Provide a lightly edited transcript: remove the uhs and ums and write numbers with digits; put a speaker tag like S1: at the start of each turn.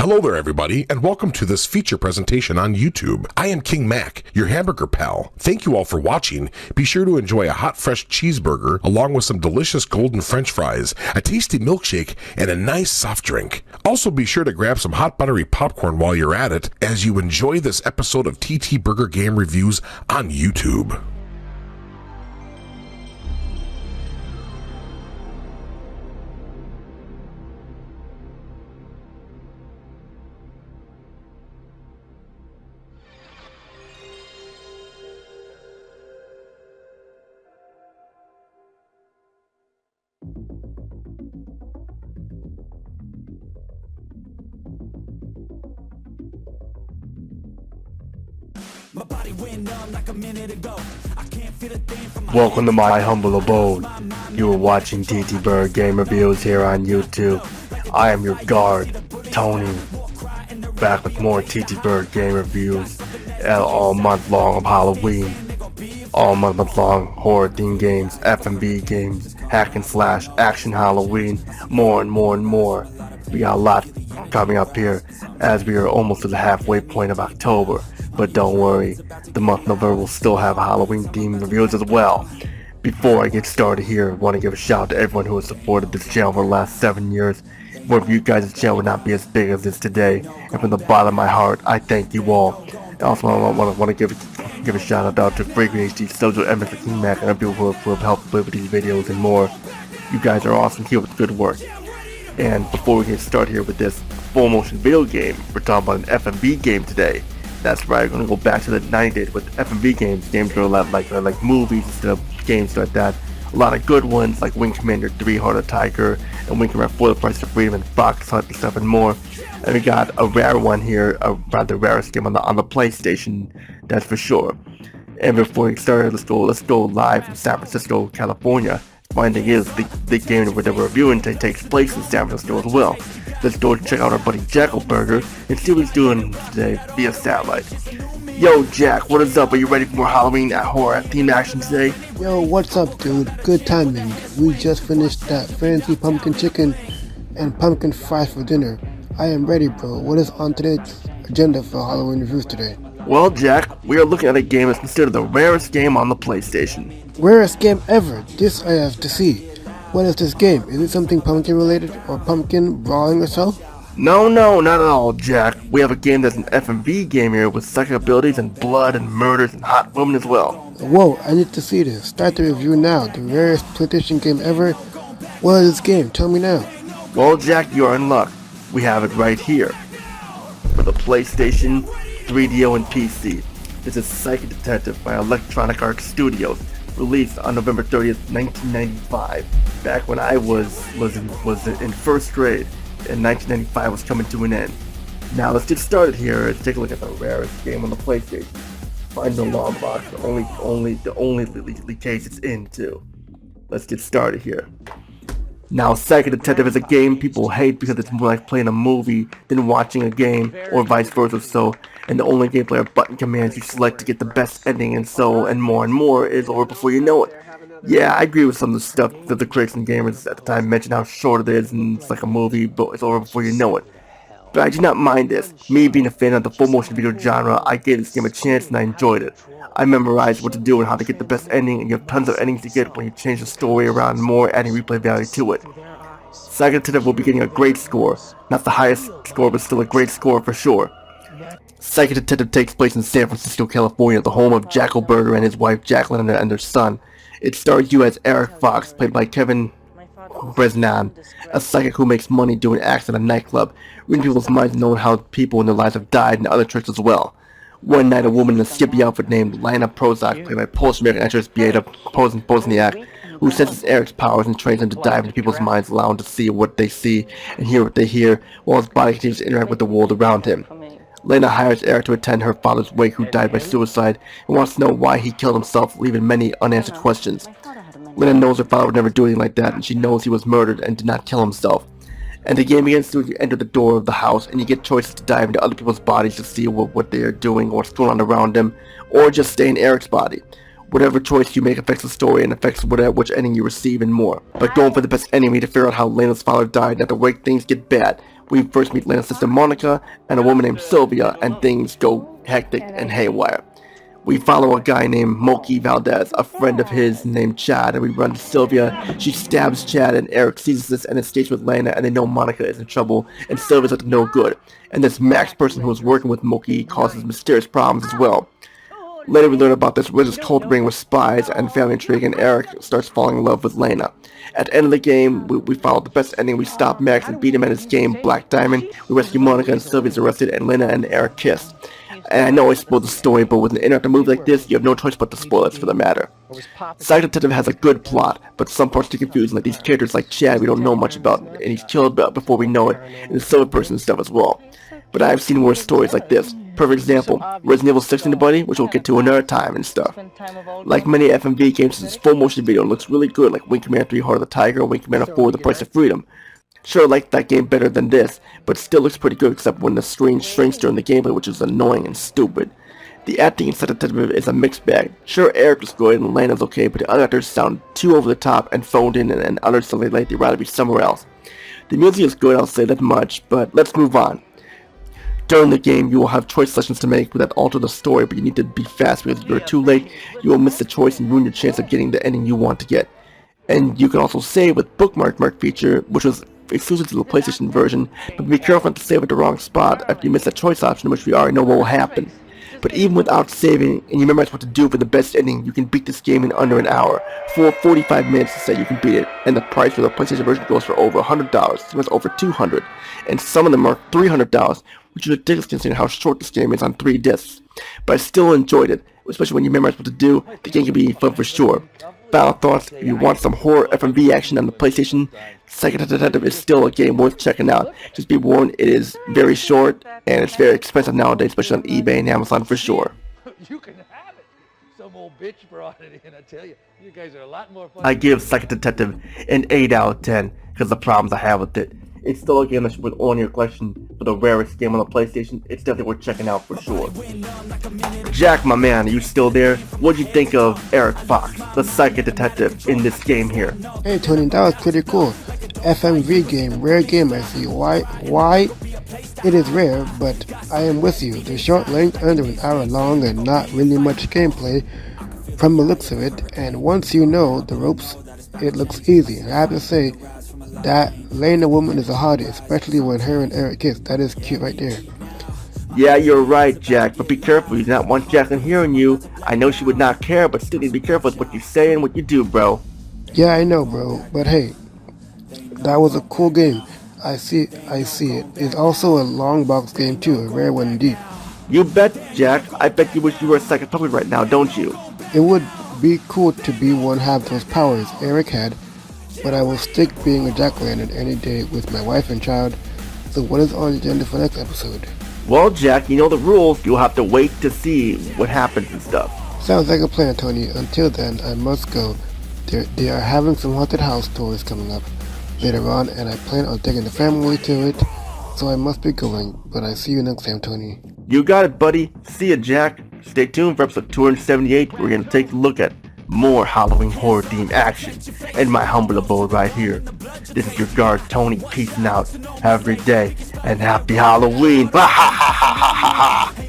S1: Hello there everybody, and welcome to this feature presentation on YouTube. I am King Mac, your hamburger pal. Thank you all for watching. Be sure to enjoy a hot fresh cheeseburger along with some delicious golden french fries, a tasty milkshake, and a nice soft drink. Also be sure to grab some hot buttery popcorn while you're at it as you enjoy this episode of TTBurger Game Reviews on YouTube.
S2: Welcome to my humble abode. You are watching TTBurger Game Reviews here on YouTube. I am your guard, Tony, back with more TTBurger Game Reviews all month long of Halloween. All month long horror themed games, F&B games, hack and slash, action Halloween, more and more and more. We got a lot coming up here as we are almost to the halfway point of October. But don't worry, the month of November will still have Halloween themed reviews as well. Before I get started here, I want to give a shout out to everyone who has supported this channel for the last 7 years. Without you guys, the channel would not be as big as this today. And from the bottom of my heart, I thank you all. And also, I want to give a shout out to Fragrant HD, Sojo, and Mr. King Mac, and other people who have helped with these videos and more. You guys are awesome. Keep up the good work. And before we get started here with this full motion video game, we're talking about an F&B game today. That's right, we're going to go back to the 90s with F&B games. Games are a lot like movies instead of games like that. A lot of good ones like Wing Commander 3, Heart of Tiger, and Wing Commander 4, The Price of Freedom, and Fox Hunt and stuff and more. And we got a rare one here, the rarest game on the PlayStation, that's for sure. And before we start, let's go live from San Francisco, California. Funny thing is, the game that we're reviewing takes place in San Francisco as well. Let's go check out our buddy Burger and see what he's doing today via satellite. Yo, Jack, what is up? Are you ready for more Halloween horror theme action today?
S3: Yo, what's up, dude? Good timing. We just finished that fancy pumpkin chicken and pumpkin fries for dinner. I am ready, bro. What is on today's agenda for Halloween reviews today?
S2: Well, Jack, we are looking at a game that's considered the rarest game on the PlayStation.
S3: Rarest game ever. This I have to see. What is this game? Is it something pumpkin related or pumpkin brawling or so?
S2: No, not at all, Jack. We have a game that's an F&B game here with psychic abilities and blood and murders and hot women as well.
S3: Whoa, I need to see this. Start the review now. The rarest PlayStation game ever. What is this game? Tell me now.
S2: Well, Jack, you're in luck. We have it right here. For the PlayStation, 3DO, and PC. This is Psychic Detective by Electronic Arts Studios, released on November 30th, 1995. Back when I was in first grade, and 1995 was coming to an end. Now let's get started here and take a look at the rarest game on the PlayStation. Find the long box, the only case it's in too. Let's get started here. Now, Psychic Detective is a game people hate because it's more like playing a movie than watching a game, or vice versa. So, and the only gameplay are button commands you select to get the best ending, and more is over before you know it. Yeah, I agree with some of the stuff that the critics and gamers at the time mentioned how short it is and it's like a movie, but it's over before you know it. But I do not mind this. Me being a fan of the full motion video genre, I gave this game a chance and I enjoyed it. I memorized what to do and how to get the best ending, and you have tons of endings to get when you change the story around and more, adding replay value to it. Psychic Detective will be getting a great score. Not the highest score, but still a great score for sure. Psychic Detective takes place in San Francisco, California, the home of Burger and his wife Jacqueline and their son. It stars you as Eric Fox, played by Kevin Breznahan, a psychic who makes money doing acts at a nightclub, reading people's minds and knowing how people in their lives have died and other tricks as well. One night, a woman in a skimpy outfit named Laina, played by Polish-American actress Beata Pozniak, who senses Eric's powers and trains him to dive into people's minds, allowing him to see what they see and hear what they hear, while his body continues to interact with the world around him. Laina hires Eric to attend her father's wake, who died by suicide, and wants to know why he killed himself, leaving many unanswered questions. Laina knows her father would never do anything like that, and she knows he was murdered and did not kill himself. And the game begins as you enter the door of the house, and you get choices to dive into other people's bodies to see what they are doing or what's going on around them, or just stay in Eric's body. Whatever choice you make affects the story and affects which ending you receive and more. But going for the best ending, we need to figure out how Laina's father died, and at the wake things get bad. We first meet Laina's sister Monica and a woman named Sylvia, and things go hectic and haywire. We follow a guy named Moki Valdez, a friend of his named Chad, and we run to Sylvia. She stabs Chad, and Eric sees this and escapes with Laina, and they know Monica is in trouble, and Sylvia's up to no good. And this Max person who was working with Moki causes mysterious problems as well. Later we learn about this wizard's cult ring with spies and family intrigue, and Eric starts falling in love with Laina. At the end of the game, we follow the best ending. We stop Max and beat him at his game, Black Diamond. We rescue Monica, and Sylvia's arrested, and Laina and Eric kiss. And I know I spoiled the story, but with an interactive movie like this, you have no choice but to spoil it for the matter. Psych Detective has a good plot, but some parts are confusing, like these characters like Chad we don't know much about, and he's killed before we know it, and the Silver Person stuff as well. But I've seen worse stories like this. Perfect example, Resident Evil 6 in the Buddy, which we'll get to another time and stuff. Like many FMV games, this full motion video looks really good, like Wing Commander 3 Heart of the Tiger or Wing Commander 4 The Price of Freedom. Sure, I like that game better than this, but it still looks pretty good except when the screen shrinks during the gameplay, which is annoying and stupid. The acting in Psych Detective is a mixed bag. Sure, Eric was good and Laina's okay, but the other actors sound too over the top and phoned in, and others sound like they'd rather be somewhere else. The music is good, I'll say that much, but let's move on. During the game, you will have choice selections to make that alter the story, but you need to be fast because if you're too late, you will miss the choice and ruin your chance of getting the ending you want to get. And you can also save with bookmark feature, which was exclusive to the PlayStation version, but be careful not to save at the wrong spot after you miss that choice option, which we already know what will happen. But even without saving, and you memorize what to do for the best ending, you can beat this game in under an hour. For 45 minutes to say you can beat it, and the price for the PlayStation version goes for over $100, sometimes over $200, and some of them are $300, which is ridiculous considering how short this game is on 3 discs. But I still enjoyed it, especially when you memorize what to do. The game can be fun for sure. Final thoughts: if you want some horror FMV action on the PlayStation, Psych Detective is still a game worth checking out. Just be warned, it is very short, and it's very expensive nowadays, especially on eBay and Amazon for sure.
S4: You can have it. Some old bitch brought it in, I tell you. You guys are a lot more fun.
S2: I give Psych Detective an 8 out of 10 because of the problems I have with it. It's still a game that should put on your collection for the rarest game on the PlayStation. It's definitely worth checking out for sure. Jack, my man, are you still there? What'd you think of Eric Fox, the psychic detective, in this game here?
S3: Hey Tony, that was pretty cool. FMV game, rare game I see. Why? It is rare, but I am with you. The short length, under an hour long, and not really much gameplay from the looks of it. And once you know the ropes, it looks easy. I have to say, that Laina woman is a hottie, especially when her and Eric kiss. That is cute right there.
S2: Yeah, you're right, Jack, but be careful. You do not want Jacqueline hearing you. I know she would not care, but still need to be careful with what you say and what you do, bro.
S3: Yeah, I know, bro, but hey, that was a cool game. I see it. It's also a long box game too, a rare one indeed.
S2: You bet, Jack. I bet you wish you were a psychic puppet right now, don't you?
S3: It would be cool to be one have those powers Eric had, but I will stick being a jack-o'-lantern any day with my wife and child. So what is on the agenda for next episode?
S2: Well, Jack, you know the rules. You'll have to wait to see what happens and stuff.
S3: Sounds like a plan, Tony. Until then, I must go. They are having some haunted house tours coming up later on, and I plan on taking the family to it, so I must be going. But I see you next time, Tony.
S2: You got it, buddy. See ya, Jack. Stay tuned for episode 278. We're going to take a look at more Halloween horror themed action in my humble abode right here. This is your guard, Tony, peacing out. Have a great day and happy Halloween. Ha ha ha ha ha ha.